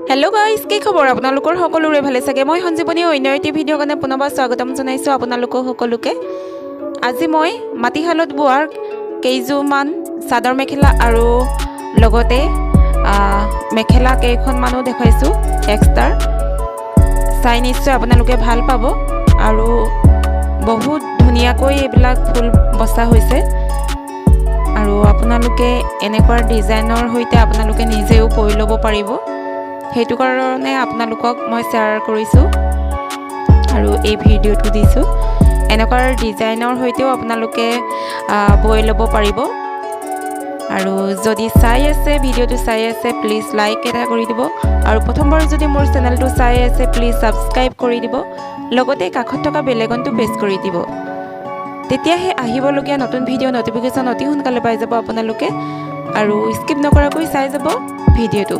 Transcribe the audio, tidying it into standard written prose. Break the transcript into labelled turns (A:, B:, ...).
A: hello guys কি খবৰ আপোনালোকৰ সকলোৰে ভালে চাগে মই সঞ্জীৱনী অন্যটি ভিডিঅ' কাৰণে পুনৰবাৰ স্বাগতম জনাইছো আপোনালোকক সকলোকে আজি মই মাটিহালত বোৱাৰ কেইজোমান চাদৰ মেখেলা আৰু লগতে মেখেলা কেইখন মানো দেখাইছো এক্সট্ৰা চাই নিশ্চয় আপোনালোকে ভাল পাব আৰু বহুত ধুনিয়াকৈ এইবিলাক ফুল বসা হৈছে আৰু আপোনালোকে এনেকুৱা ডিজাইনৰ হৈতে আপোনালোকে নিজেও পৰি ল'ব পাৰিব হেতু কাৰণে আপোনালোকক মই শেয়াৰ কৰিছো আৰু এই ভিডিঅ'টো দিছো এনেকুৱা ডিজাইনৰ হৈতেও আপোনালোকে বৈ ল'ব পাৰিব আৰু যদি চাই আছে ভিডিঅ'টো চাই আছে প্লিজ লাইক এটা কৰি দিব আৰু প্ৰথমবাৰ যদি মোৰ চেনেলটো চাই আছে প্লিজ সাবস্ক্ৰাইব কৰি দিব লগতে কাষত থকা বেল আইকনটো প্ৰেছ কৰি দিব তেতিয়াহে আহিবলগীয়া নতুন ভিডিঅ' নটিফিকেশ্যন অতি সোনকালে পাই যাব আপোনালোকে আৰু স্কিপ নকৰাকৈ চাই যাব ভিডিঅ'টো